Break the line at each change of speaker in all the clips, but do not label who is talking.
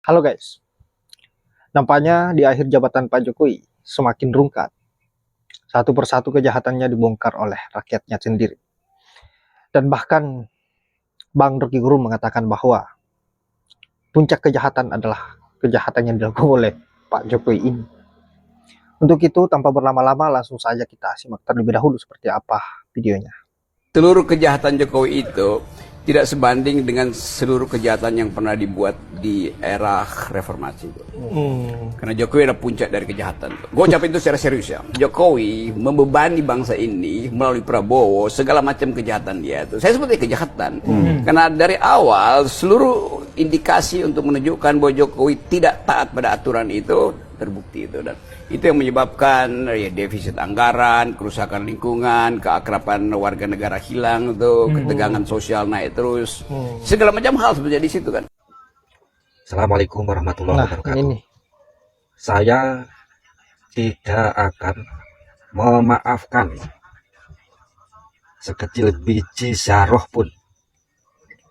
Halo guys, nampaknya di akhir jabatan Pak Jokowi semakin rungkat. Satu persatu kejahatannya dibongkar oleh rakyatnya sendiri. Dan bahkan Bang Rocky Gerung mengatakan bahwa puncak kejahatan adalah kejahatan yang dilakukan oleh Pak Jokowi ini. Untuk itu tanpa berlama-lama langsung saja kita simak terlebih dahulu seperti apa videonya.
Seluruh kejahatan Jokowi itu tidak sebanding dengan seluruh kejahatan yang pernah dibuat di era reformasi. Karena Jokowi adalah puncak dari kejahatan. Gue ucapin itu secara serius ya. Jokowi membebani bangsa ini melalui Prabowo segala macam kejahatan dia itu. Saya sebutnya kejahatan. Karena dari awal seluruh indikasi untuk menunjukkan bahwa Jokowi tidak taat pada aturan itu terbukti itu, dan itu yang menyebabkan ya defisit anggaran, kerusakan lingkungan, keakraban warga negara hilang tuh, ketegangan sosial naik terus, segala macam hal sebenarnya di situ kan.
Assalamualaikum warahmatullahi wabarakatuh.
Ini
Saya tidak akan memaafkan sekecil biji zaroh pun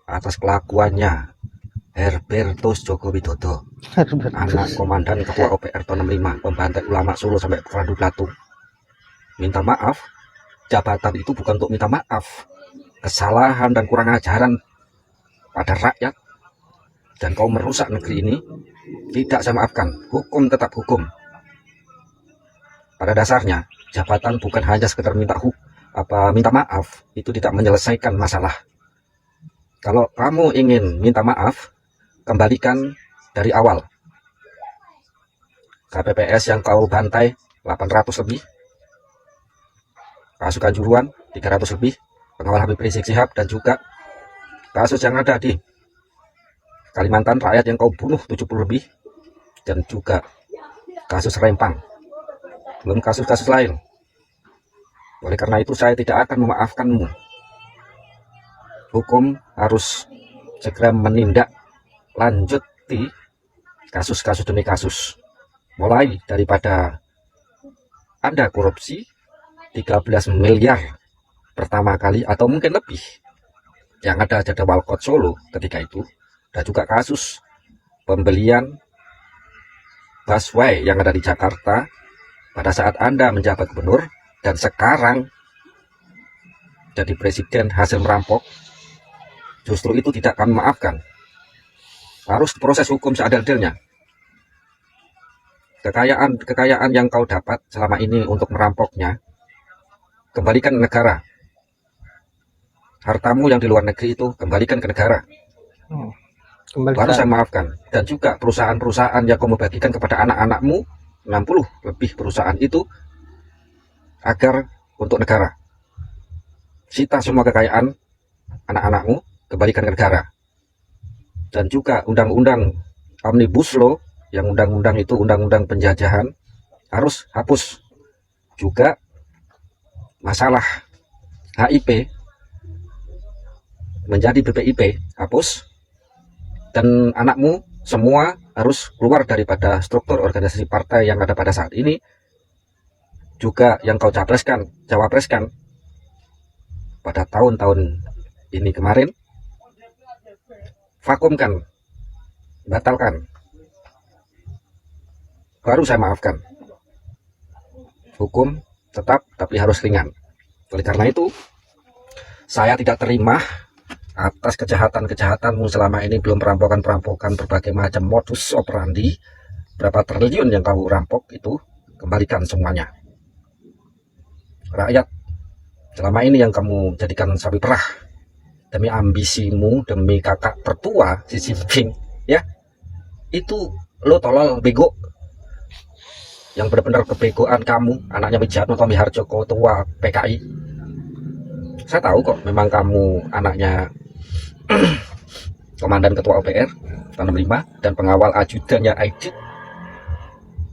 atas kelakuannya Herbertus Joko Widodo, anak komandan ketua OPR tahun 65, pembantai ulama Solo sampai Randu Belatung. Minta maaf, jabatan itu bukan untuk minta maaf. Kesalahan dan kurang ajaran pada rakyat dan kau merusak negeri ini tidak saya maafkan. Hukum tetap hukum. Pada dasarnya jabatan bukan hanya sekedar minta maaf, itu tidak menyelesaikan masalah. Kalau kamu ingin minta maaf, kembalikan dari awal. KPPS yang kau bantai 800 lebih, kasus Kanjuruhan 300 lebih, pengawal Habib Rizik Syihab, dan juga kasus yang ada di Kalimantan rakyat yang kau bunuh 70 lebih, dan juga kasus Rempang, belum kasus-kasus lain. Oleh karena itu saya tidak akan memaafkanmu. Hukum harus segera menindak lanjuti kasus-kasus demi kasus, mulai daripada Anda korupsi 13 miliar pertama kali atau mungkin lebih yang ada di Walkot Solo ketika itu, dan juga kasus pembelian busway yang ada di Jakarta pada saat Anda menjabat gubernur dan sekarang jadi presiden hasil merampok. Justru itu tidak kami maafkan. Harus proses hukum seadil-adilnya. Kekayaan yang kau dapat selama ini untuk merampoknya, kembalikan ke negara. Hartamu yang di luar negeri itu kembalikan ke negara. Baru saya maafkan. Dan juga perusahaan-perusahaan yang kamu bagikan kepada anak-anakmu, 60 lebih perusahaan itu, agar untuk negara. Sita semua kekayaan anak-anakmu, kembalikan ke negara. Dan juga undang-undang Omnibus Law, yang undang-undang itu undang-undang penjajahan, harus hapus. Juga masalah HIP menjadi BPIP, hapus. Dan anakmu semua harus keluar daripada struktur organisasi partai yang ada pada saat ini. Juga yang kau cawapreskan pada tahun-tahun ini kemarin, vakumkan, batalkan. Baru saya maafkan. Hukum tetap, tapi harus ringan. Oleh karena itu, saya tidak terima atas kejahatan-kejahatanmu selama ini, belum perampokan-perampokan berbagai macam modus operandi. Berapa triliun yang kau rampok itu, kembalikan semuanya. Rakyat selama ini yang kamu jadikan sapi perah demi ambisimu, demi kakak tertua Xi Jinping, ya, itu lo tolol, bego. Yang benar-benar kebegoan kamu, anaknya Wijiatmoko Tommy Harjoko, tua PKI. Saya tahu kok, memang kamu anaknya komandan ketua OPR tahun 65 dan pengawal ajudannya Aidit.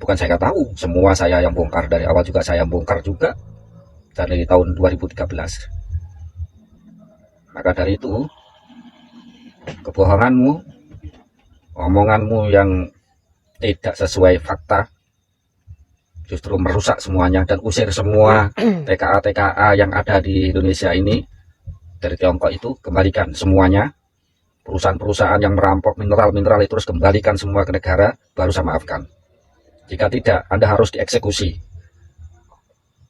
Bukan saya nggak tahu, semua saya yang bongkar dari awal, juga saya yang bongkar juga dari tahun 2013. Maka dari itu, kebohonganmu, omonganmu yang tidak sesuai fakta, justru merusak semuanya dan usir semua TKA yang ada di Indonesia ini dari Tiongkok itu, kembalikan semuanya. perusahaan-perusahaan yang merampok mineral-mineral itu harus kembalikan semua ke negara, baru saya maafkan. Jika tidak, Anda harus dieksekusi.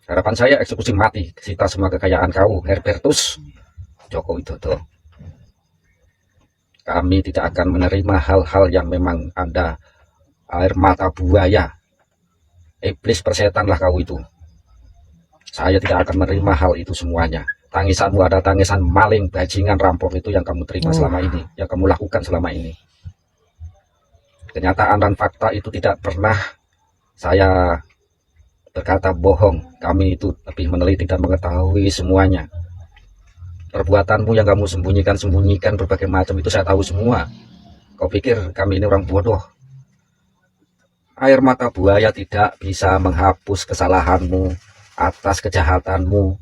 Harapan saya eksekusi mati, sita semua kekayaan kau, Herbertus Joko Widodo. Kami tidak akan menerima hal-hal yang memang Anda air mata buaya, iblis persetan lah kau itu. Saya tidak akan menerima hal itu semuanya. Tangisanmu ada tangisan maling, bajingan, rampok itu yang kamu terima selama ini, yang kamu lakukan selama ini. Kenyataan dan fakta itu tidak pernah saya berkata bohong. Kami itu lebih meneliti dan mengetahui semuanya. Perbuatanmu yang kamu sembunyikan berbagai macam itu saya tahu semua. Kau pikir kami ini orang bodoh? Air mata buaya tidak bisa menghapus kesalahanmu atas kejahatanmu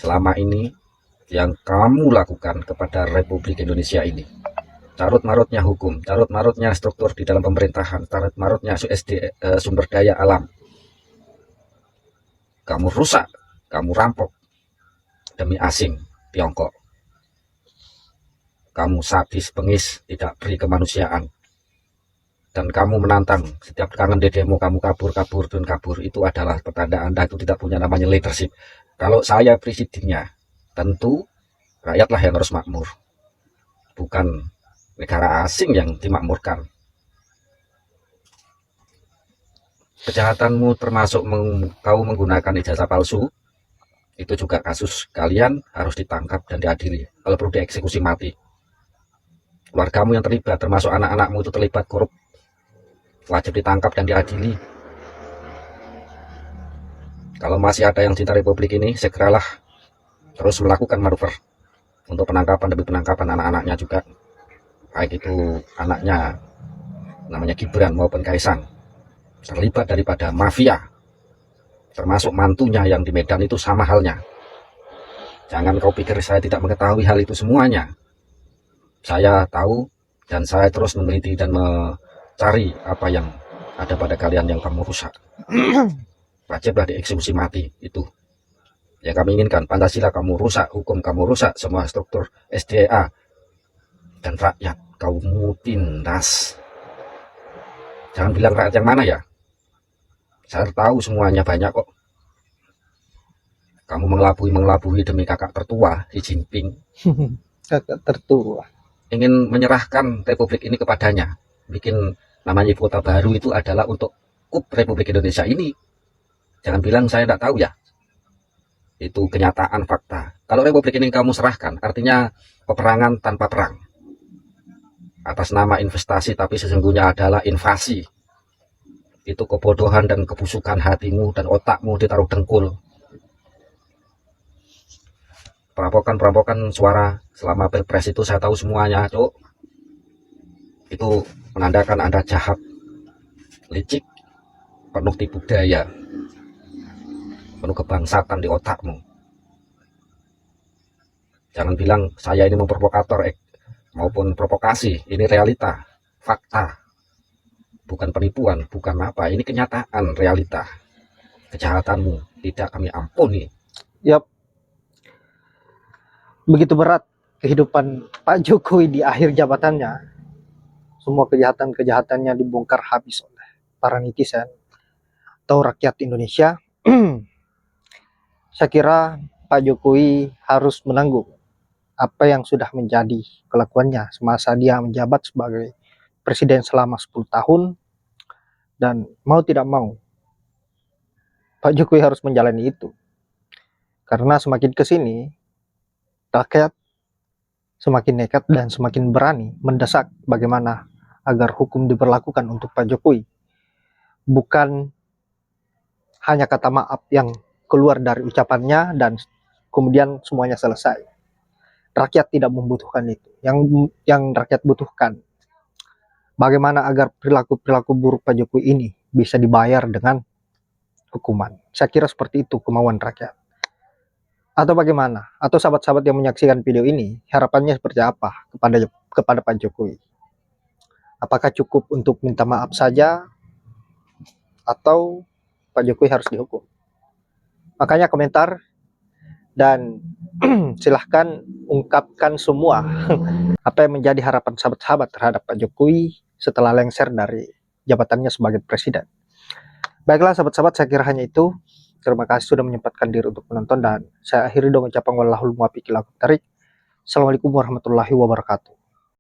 selama ini yang kamu lakukan kepada Republik Indonesia ini. Carut-marutnya hukum, carut-marutnya struktur di dalam pemerintahan, carut-marutnya sumber daya alam. Kamu rusak, kamu rampok demi asing, Tiongkok. Kamu sadis, bengis, tidak beri kemanusiaan. Dan kamu menantang setiap kangen dedemu, kamu kabur, itu adalah pertanda Anda itu tidak punya namanya leadership. Kalau saya presidennya, tentu rakyatlah yang harus makmur, bukan negara asing yang dimakmurkan. Kejahatanmu termasuk kau menggunakan ijazah palsu, itu juga kasus. Kalian harus ditangkap dan diadili, kalau perlu dieksekusi mati. Keluargamu yang terlibat, termasuk anak-anakmu itu terlibat korup, wajib ditangkap dan diadili. Kalau masih ada yang cinta Republik ini, segeralah terus melakukan manuver untuk penangkapan demi penangkapan anak-anaknya juga. Baik itu anaknya namanya Gibran maupun Kaisang, terlibat daripada mafia, termasuk mantunya yang di Medan itu sama halnya. Jangan kau pikir saya tidak mengetahui hal itu semuanya. Saya tahu dan saya terus meneliti dan mencari apa yang ada pada kalian yang kamu rusak. Wajiblah dieksekusi mati itu. Yang kami inginkan, Pancasila kamu rusak, hukum kamu rusak, semua struktur SDA dan rakyat kamu tindas. Jangan bilang rakyat yang mana ya. Saya tahu semuanya banyak kok. Kamu mengelabui demi kakak tertua Xi Jinping.
Kakak tertua.
Ingin menyerahkan Republik ini kepadanya. Bikin namanya ibu kota baru itu adalah untuk Republik Indonesia ini. Jangan bilang saya tidak tahu ya. Itu kenyataan fakta. Kalau Republik ini kamu serahkan, artinya peperangan tanpa perang. Atas nama investasi tapi sesungguhnya adalah invasi. Itu kebodohan dan kebusukan hatimu dan otakmu ditaruh dengkul. Perampokan suara selama Pilpres itu saya tahu semuanya, Cuk. Itu menandakan Anda jahat, licik, penuh tipu daya, penuh kebangsaan di otakmu. Jangan bilang saya ini memprovokator maupun provokasi. Ini realita, fakta, bukan penipuan, bukan apa. Ini kenyataan, realita. Kejahatanmu tidak kami ampuni.
Yap. Begitu berat kehidupan Pak Jokowi di akhir jabatannya. Semua kejahatan-kejahatannya dibongkar habis oleh para netizen atau rakyat Indonesia. Saya kira Pak Jokowi harus menanggung apa yang sudah menjadi kelakuannya semasa dia menjabat sebagai presiden selama 10 tahun. Dan mau tidak mau, Pak Jokowi harus menjalani itu. Karena semakin kesini, rakyat semakin nekat dan semakin berani mendesak bagaimana agar hukum diberlakukan untuk Pak Jokowi. Bukan hanya kata maaf yang keluar dari ucapannya dan kemudian semuanya selesai. Rakyat tidak membutuhkan itu. Yang rakyat butuhkan, bagaimana agar perilaku-perilaku buruk Pak Jokowi ini bisa dibayar dengan hukuman. Saya kira seperti itu kemauan rakyat. Atau bagaimana? Atau sahabat-sahabat yang menyaksikan video ini, harapannya seperti apa kepada Pak Jokowi? Apakah cukup untuk minta maaf saja? Atau Pak Jokowi harus dihukum? Makanya komentar Dan silahkan ungkapkan semua apa yang menjadi harapan sahabat-sahabat terhadap Pak Jokowi setelah lengser dari jabatannya sebagai presiden. Baiklah sahabat-sahabat, saya kira hanya itu. Terima kasih sudah menyempatkan diri untuk menonton, dan saya akhiri dengan ucapan wallahul muwaffiq ila aqwamit thoriq. Assalamualaikum warahmatullahi wabarakatuh.